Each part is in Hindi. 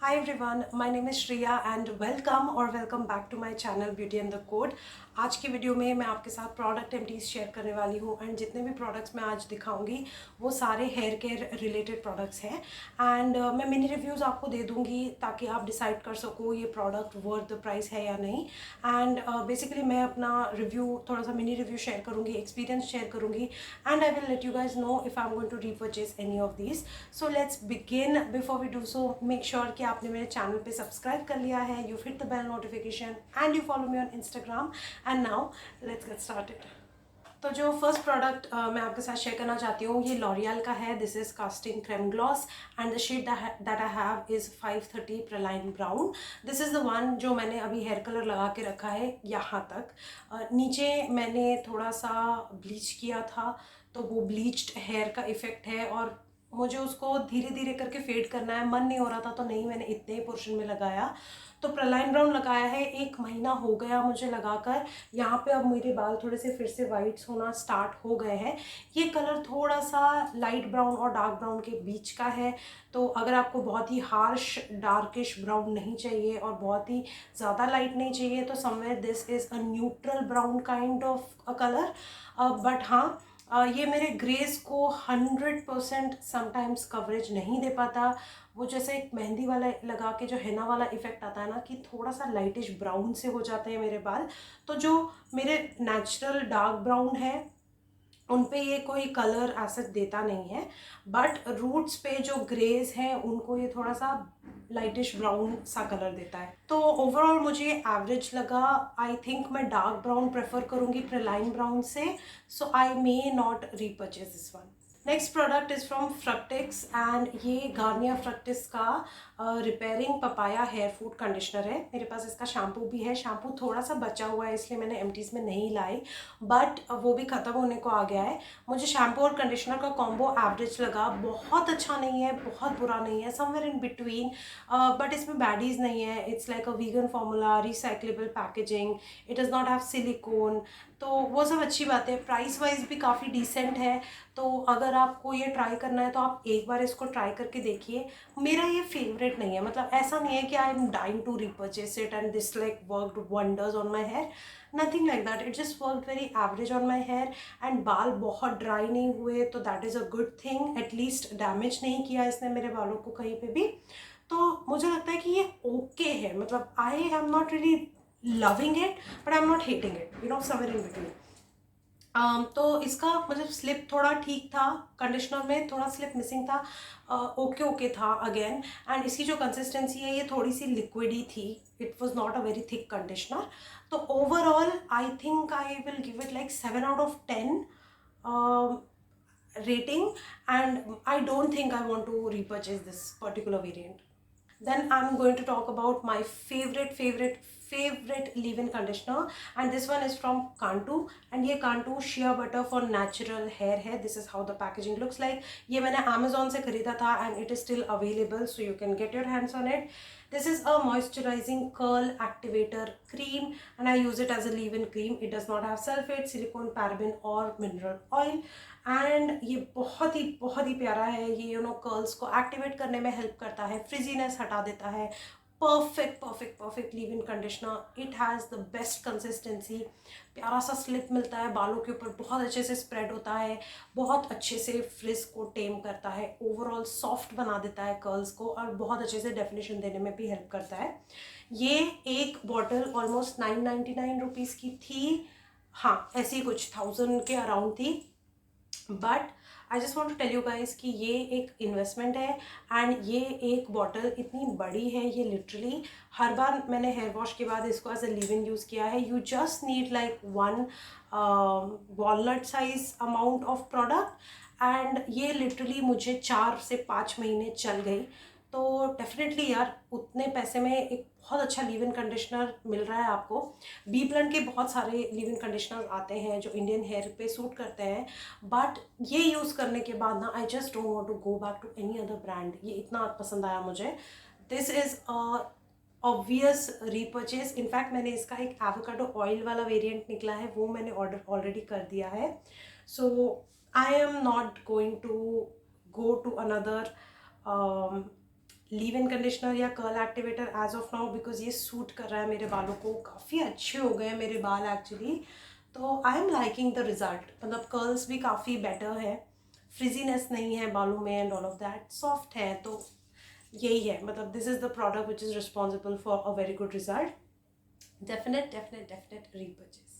Hi everyone, my name is Shriya and welcome back to my channel Beauty and the Code। आज की वीडियो में मैं आपके साथ प्रोडक्ट एमटीज शेयर करने वाली हूँ एंड जितने भी प्रोडक्ट्स मैं आज दिखाऊंगी वो सारे हेयर केयर रिलेटेड प्रोडक्ट्स हैं एंड मैं मिनी रिव्यूज़ आपको दे दूँगी ताकि आप डिसाइड कर सको ये प्रोडक्ट वर्थ द प्राइस है या नहीं। एंड बेसिकली मैं अपना रिव्यू थोड़ा सा मिनी रिव्यू शेयर करूँगी, एक्सपीरियंस शेयर करूँगी and I will let you guys know if I am going to repurchase any of these. So let's begin. Before we do so make sure कि आपने मेरे चैनल पे सब्सक्राइब कर लिया है, you hit the bell notification and you follow me on Instagram. And now let's get started. तो जो फर्स्ट प्रोडक्ट मैं आपके साथ शेयर करना चाहती हूँ ये लॉरियल का है। This is casting creme gloss and the shade that I have is 530 praline brown. This is the one जो मैंने अभी हेयर कलर लगा के रखा है यहाँ तक। नीचे मैंने थोड़ा सा ब्लीच किया था तो वो ब्लीच्ड हेयर का इफ़ेक्ट है और मुझे उसको धीरे धीरे करके फेड करना है, मन नहीं हो रहा था तो नहीं मैंने इतने ही पोर्शन में लगाया। तो प्रलाइन ब्राउन लगाया है, 1 महीना हो गया मुझे लगाकर। यहाँ पे अब मेरे बाल थोड़े से फिर से वाइट्स होना स्टार्ट हो गए हैं। ये कलर थोड़ा सा लाइट ब्राउन और डार्क ब्राउन के बीच का है। तो अगर आपको बहुत ही हार्श डार्किश ब्राउन नहीं चाहिए और बहुत ही ज़्यादा लाइट नहीं चाहिए तो somewhere this is a neutral brown kind of a colour. But हाँ, ये मेरे ग्रेस को 100% समटाइम्स कवरेज नहीं दे पाता। वो जैसे एक मेहंदी वाला लगा के जो हेना वाला इफेक्ट आता है ना कि थोड़ा सा लाइटिश ब्राउन से हो जाते हैं मेरे बाल। तो जो मेरे नेचुरल डार्क ब्राउन है उन पे ये कोई कलर एसेट देता नहीं है, बट रूट्स पे जो ग्रेज हैं उनको ये थोड़ा सा लाइटिश ब्राउन सा कलर देता है। तो ओवरऑल मुझे एवरेज लगा। आई थिंक मैं डार्क ब्राउन प्रेफर करूँगी प्रलाइन ब्राउन से, so I may not repurchase this one. Next product is from Fructis and ये गार्नियर फ्रक्टिक्स का repairing papaya hair food conditioner है। मेरे पास इसका शैम्पू भी है, शैम्पू थोड़ा सा बचा हुआ है इसलिए मैंने एमटीज में नहीं लाई, बट वो भी ख़त्म होने को आ गया है। मुझे शैम्पू और कंडीशनर का कॉम्बो एवरेज लगा, बहुत अच्छा नहीं है बहुत बुरा नहीं है, समवेयर इन बिटवीन। बट इसमें बैडीज नहीं है। It's like a vegan formula, recyclable packaging, it does not have silicon, तो वो सब अच्छी बात है। प्राइस वाइज भी काफ़ी डिसेंट है। तो अगर आपको ये ट्राई करना है तो आप एक बार इसको ट्राई करके देखिए। मेरा ये फेवरेट नहीं है, मतलब ऐसा नहीं है कि I am dying to repurchase it and this like worked wonders on my hair, nothing like that. It just work very average on my hair and बाल बहुत ड्राई नहीं हुए तो that is a good thing. At least damage नहीं किया इसने मेरे बालों को कहीं पे भी। तो मुझे लगता है कि ये ओके है, मतलब आई am not really loving it but I am not hating it, you know, somewhere in between. तो इसका मतलब स्लिप थोड़ा ठीक था, कंडीशनर में थोड़ा स्लिप मिसिंग था, ओके ओके था अगेन। एंड इसकी जो कंसिस्टेंसी है ये थोड़ी सी लिक्विडी थी, it was not a very thick conditioner. तो overall I think I will give it like 7 out of 10 rating, and I don't think I want to repurchase this particular variant. Then I'm going to talk about my favorite leave-in conditioner, and this one is from Cantu and ये Cantu Shea Butter for Natural Hair है। This is how the packaging looks like। ये मैंने Amazon से खरीदा था and it is still available so you can get your hands on it। This is a moisturizing curl activator cream and I use it as a leave-in cream। It does not have sulfate, silicone, paraben or mineral oil and ये बहुत ही प्यारा है। ये यू नो कर्ल्स को एक्टिवेट करने में हेल्प करता है, फ्रिजीनेस हटा देता है। Perfect leave in conditioner. It has the best consistency, प्यारा सा स्लिप मिलता है बालों के ऊपर, बहुत अच्छे से स्प्रेड होता है, बहुत अच्छे से फ्रिज को टेम करता है, ओवरऑल सॉफ्ट बना देता है कर्ल्स को और बहुत अच्छे से डेफिनेशन देने में भी हेल्प करता है। ये एक बॉटल ऑलमोस्ट 999 रुपीज़ की थी, हाँ ऐसी कुछ 1000 के अराउंड थी। But I just want to tell you guys कि ये एक इन्वेस्टमेंट है एंड ये एक बॉटल इतनी बड़ी है। ये लिटरली हर बार मैंने हेयर वॉश के बाद इसको as a leave in use किया है। You just need like 1 walnut size amount of product and ये लिटरली मुझे 4 से 5 महीने चल गई। तो डेफिनेटली यार उतने पैसे में एक बहुत अच्छा लीव इन कंडीशनर मिल रहा है आपको। बी ब्लेंड के बहुत सारे लीव इन कंडीशनर आते हैं जो इंडियन हेयर पे सूट करते हैं, बट ये यूज़ करने के बाद ना I just don't want to go back to any other brand. ये इतना पसंद आया मुझे। This is obvious repurchase. In fact मैंने इसका एक एवोकाडो ऑयल वाला वेरिएंट निकला है वो मैंने ऑर्डर ऑलरेडी कर दिया है। So I am not going to go to another leave in conditioner या curl activator as of now, because ये सूट कर रहा है मेरे बालों को, काफ़ी अच्छे हो गए मेरे बाल एक्चुअली। तो I am liking the result, मतलब कर्ल्स भी काफ़ी बेटर है, फ्रिजीनेस नहीं है बालों में and all of that, soft है। तो यही है, मतलब this is the product which is responsible for a very good result. Definite repurchase.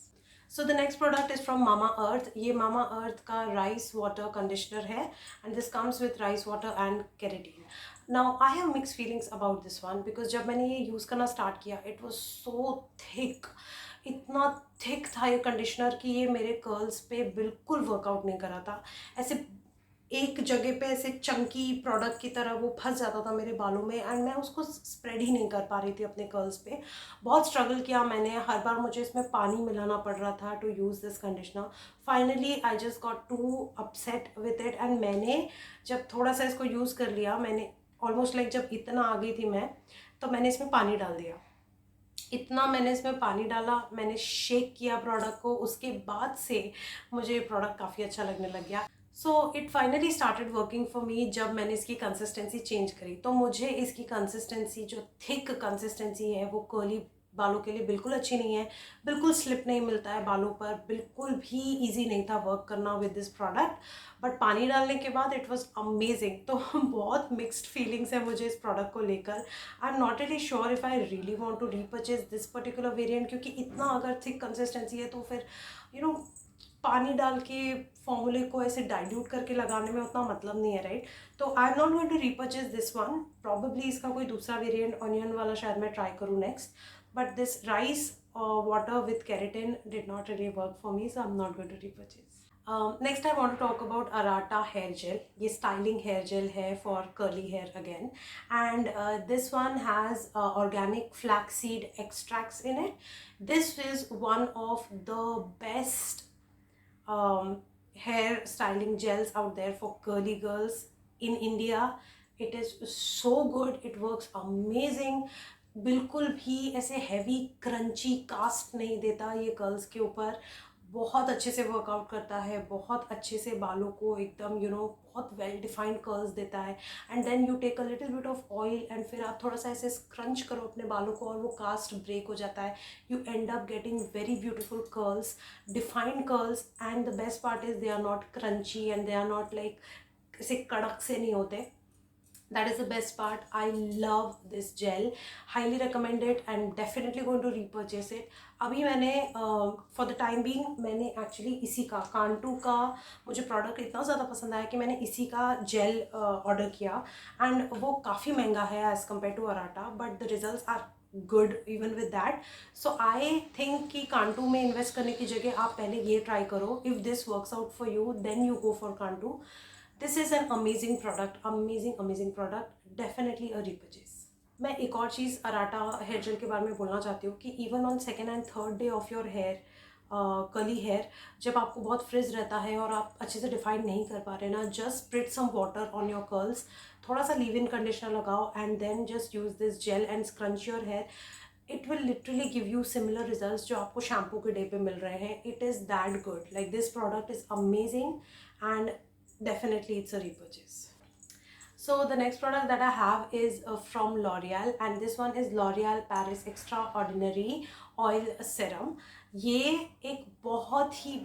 So the next product is from Mamaearth. ये मामा अर्थ का राइस वाटर कंडीशनर है and this comes with rice water and keratin. Now I have mix feelings about this one, because जब मैंने ये यूज़ करना स्टार्ट किया इट वॉज सो थिक, इतना थिक था ये कंडीशनर कि ये मेरे कर्ल्स पे बिल्कुल वर्कआउट नहीं करा था। ऐसे एक जगह पे ऐसे चंकी प्रोडक्ट की तरह वो फंस जाता था मेरे बालों में एंड मैं उसको स्प्रेड ही नहीं कर पा रही थी अपने कर्ल्स पे। बहुत स्ट्रगल किया मैंने, हर बार मुझे इसमें पानी मिलाना पड़ रहा था to use this conditioner. Finally I just got to upset with it and मैंने जब थोड़ा सा इसको यूज़ कर लिया, मैंने ऑलमोस्ट लाइक जब इतना आ गई थी मैं, तो मैंने इसमें पानी डाल दिया। इतना मैंने इसमें पानी डाला, मैंने शेक किया प्रोडक्ट को, उसके बाद से मुझे ये प्रोडक्ट काफ़ी अच्छा लगने लग गया। So it finally started working for me. जब मैंने इसकी कंसिस्टेंसी चेंज करी तो मुझे इसकी कंसिस्टेंसी, जो थिक कंसिस्टेंसी है, वो कर्ली बालों के लिए बिल्कुल अच्छी नहीं है, बिल्कुल स्लिप नहीं मिलता है बालों पर, बिल्कुल भी इजी नहीं था वर्क करना विद दिस प्रोडक्ट। बट पानी डालने के बाद इट वाज अमेजिंग। तो बहुत मिक्स्ड फीलिंग्स है मुझे इस प्रोडक्ट को लेकर। I am not really sure if I really want to repurchase this particular variant, क्योंकि इतना अगर थिक कंसिस्टेंसी है तो फिर पानी डाल के फॉर्मूले को ऐसे डाइल्यूट करके लगाने में उतना मतलब नहीं है, राइट। तो I am not going to repurchase this one. Probably इसका कोई दूसरा वेरिएंट ऑनियन वाला शायद मैं ट्राई करूँ next, but this rice water with keratin did not really work for me, so I am not going to repurchase. Next I want to talk about Arata hair gel. ये स्टाइलिंग हेयर जेल है for curly hair again, and this one has organic flaxseed extracts in it. This is one of the best hair styling gels out there for curly girls in India. It is so good, it works amazing. बिल्कुल भी ऐसे हैवी क्रंची कास्ट नहीं देता ये कर्ल्स के ऊपर, बहुत अच्छे से वर्कआउट करता है, बहुत अच्छे से बालों को एकदम बहुत वेल डिफाइंड कर्ल्स देता है। And then you take a little bit of oil and फिर आप थोड़ा सा ऐसे स्क्रंच करो अपने बालों को और वो कास्ट ब्रेक हो जाता है। You end up getting very beautiful curls, defined curls, and the best part is they are not crunchy and they are not like ऐसे कड़क से नहीं होते। That is the best part. I love this gel, highly recommend it and definitely going to repurchase it. अभी मैंने for the time being मैंने actually इसी का कांटू का मुझे प्रोडक्ट इतना ज़्यादा पसंद आया कि मैंने इसी का जेल ऑर्डर किया एंड वो काफ़ी महंगा है as compare to Arata, but the results are good even with that. So I think कि कांटू में इन्वेस्ट करने की जगह आप पहले ये ट्राई करो। If this works out for you then you go for Cantu. This is an amazing product, amazing product, definitely a repurchase. मैं एक और चीज़ अराटा हेयर जेल के बारे में बोलना चाहती हूँ कि even on second and third day of your hair curly hair, जब आपको बहुत फ्रिज रहता है और आप अच्छे से डिफाइन नहीं कर पा रहे ना, just spritz some water on your curls, थोड़ा सा लीव इन कंडीशनर लगाओ and then just use this gel and scrunch your hair. It will literally give you similar results जो आपको शैम्पू के डे पे मिल रहे हैं। It is that good, like this product is amazing and definitely it's a repurchase. So the next product that I have is from L'Oreal and this one is L'Oreal Paris Extraordinary Oil Serum. ये एक बहुत ही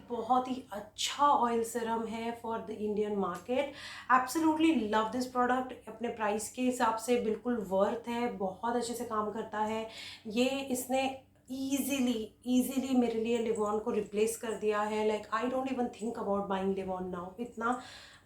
अच्छा ऑयल सीरम है for the Indian market. Absolutely love this product, अपने प्राइस के हिसाब से बिल्कुल वर्थ है, बहुत अच्छे से काम करता है ये। इसने ईजीली मेरे लिए लिवॉन को रिप्लेस कर दिया है। Like I don't even think about buying Livon now, इतना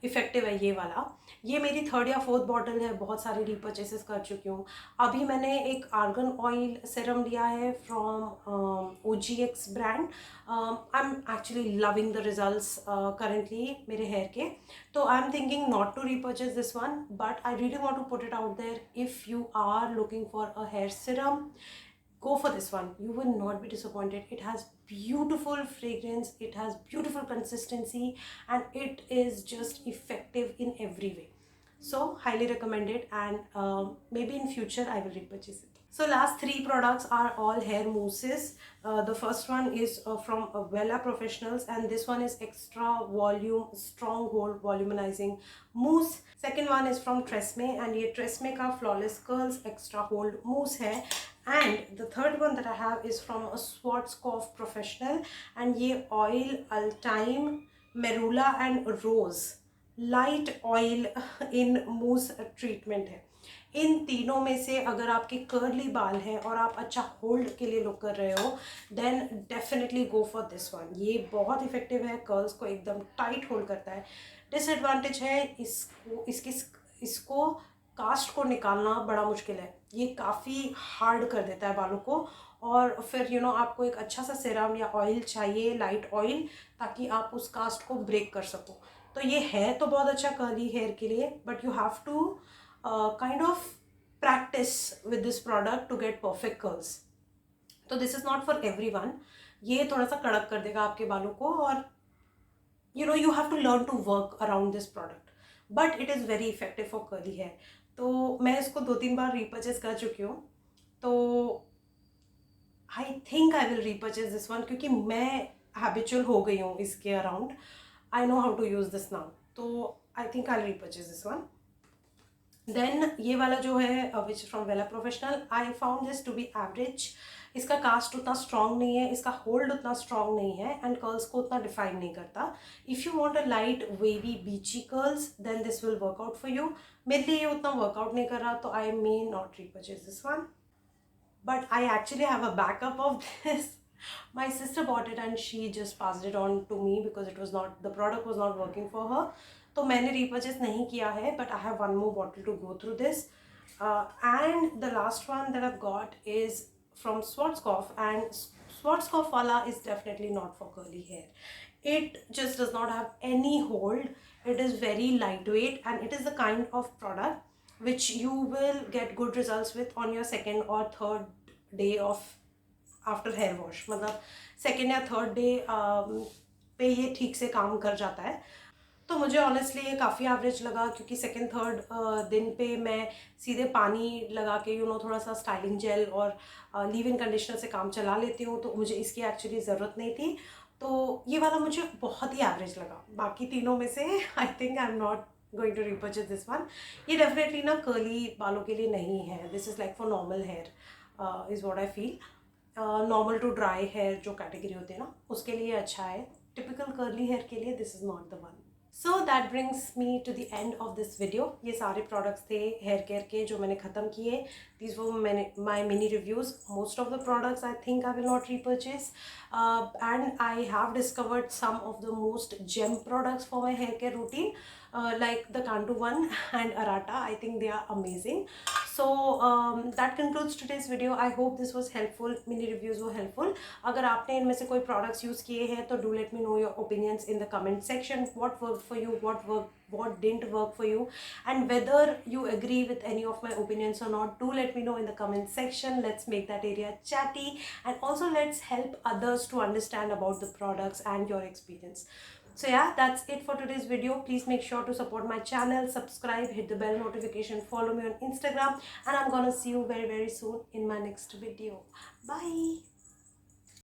इफेक्टिव है ये वाला। ये मेरी थर्ड या फोर्थ बॉटल है, बहुत सारी रीपर्चेसेस कर चुकी हूँ। अभी मैंने एक आर्गन ऑयल सीरम लिया है from OGX brand. I am actually loving the results currently मेरे हेयर के, तो I am thinking not to repurchase this one, but I really want to put it out there. If you are looking for a hair serum, go for this one, you will not be disappointed. It has beautiful fragrance, it has beautiful consistency, and it is just effective in every way. So highly recommended, and maybe in future I will repurchase it. So last three products are all hair mousses. The first one is from Vela Professionals, and this one is extra volume stronghold volumizing mousse. Second one is from Tresemme, and ये Tresemme का flawless curls extra hold mousse है. And the third one that I have is from a Schwarzkopf Professional, and ये oil Ultime Merula and Rose light oil in mousse treatment है. इन तीनों में से अगर आपके कर्ली बाल हैं और आप अच्छा होल्ड के लिए लुक कर रहे हो, then definitely go for this one. ये बहुत इफेक्टिव है, कर्ल्स को एकदम टाइट होल्ड करता है. डिसएडवांटेज है इसको कास्ट को निकालना बड़ा मुश्किल है. ये काफ़ी हार्ड कर देता है बालों को, और फिर आपको एक अच्छा सा सीरम या ऑयल चाहिए, लाइट ऑयल, ताकि आप उस कास्ट को ब्रेक कर सको. तो ये है तो बहुत अच्छा कर्ली हेयर के लिए, but you have to kind of practice with this product to get perfect curls. तो this is not for everyone. ये थोड़ा सा कड़क कर देगा आपके बालों को, और you have to learn to work around this product, but it is very effective for curly hair. तो मैं इसको 2-3 बार रीपर्चेस कर चुकी हूँ, तो I think I will repurchase this one, क्योंकि मैं हैबिचुअल हो गई हूँ इसके around. I know how to use this now, तो I think I will repurchase this one. Then ये वाला जो है which from Wella professional, I found this to be average. इसका कास्ट उतना स्ट्रॉन्ग नहीं है, इसका होल्ड उतना स्ट्रॉन्ग नहीं है, एंड कर्ल्स को उतना डिफाइन नहीं करता. If you want a light wavy beachy curls, then this will work out for you. मेरे लिए ये उतना वर्कआउट नहीं कर रहा, तो I may not repurchase this one. But I actually have a backup of this. My sister bought it and she just passed it on to me because the product was not working for her. तो मैंने रीपर्चेस नहीं किया है, but I have one more bottle to go through this. And the last one that I've got is from Schwarzkopf, and Schwarzkopf wala is definitely not for curly hair. It just does not have any hold. It is very lightweight, and it is the kind of product which you will get good results with on your second or third day of after hair wash. मतलब सेकेंड या थर्ड डे पे ये ठीक से काम कर जाता है. तो मुझे ऑनेस्टली ये काफ़ी एवरेज लगा, क्योंकि सेकेंड थर्ड दिन पे मैं सीधे पानी लगा के थोड़ा सा स्टाइलिंग जेल और लीव इन कंडीशनर से काम चला लेती हूँ, तो मुझे इसकी एक्चुअली ज़रूरत नहीं थी. तो ये वाला मुझे बहुत ही एवरेज लगा. बाकी तीनों में से I think I am not going to repurchase this one. ये डेफिनेटली ना कर्ली बालों के लिए नहीं है. This is like for normal hair is what I feel. Normal to dry hair जो कैटेगरी होती है ना, उसके लिए अच्छा है. टिपिकल कर्ली हेयर के लिए this is not the one. So that brings me to the end of this video. ये सारे प्रोडक्ट्स थे हेयर केयर के जो मैंने ख़त्म किए. दीज वो my mini reviews. Most of the products I think I will not repurchase, and I have discovered some of the most gem products for my hair care routine, like the Cantu one and Arata. I think they are amazing. So that concludes today's video. I hope this was helpful. Mini reviews were helpful. अगर आपने इनमें से कोई products use किए हैं तो do let me know your opinions in the comment section. What worked for you, what didn't work for you, and whether you agree with any of my opinions or not. Do let me know in the comment section. Let's make that area chatty, and also let's help others to understand about the products and your experience. So yeah, that's it for today's video. Please make sure to support my channel, subscribe, hit the bell notification, follow me on Instagram, and I'm gonna see you very, very soon in my next video. Bye.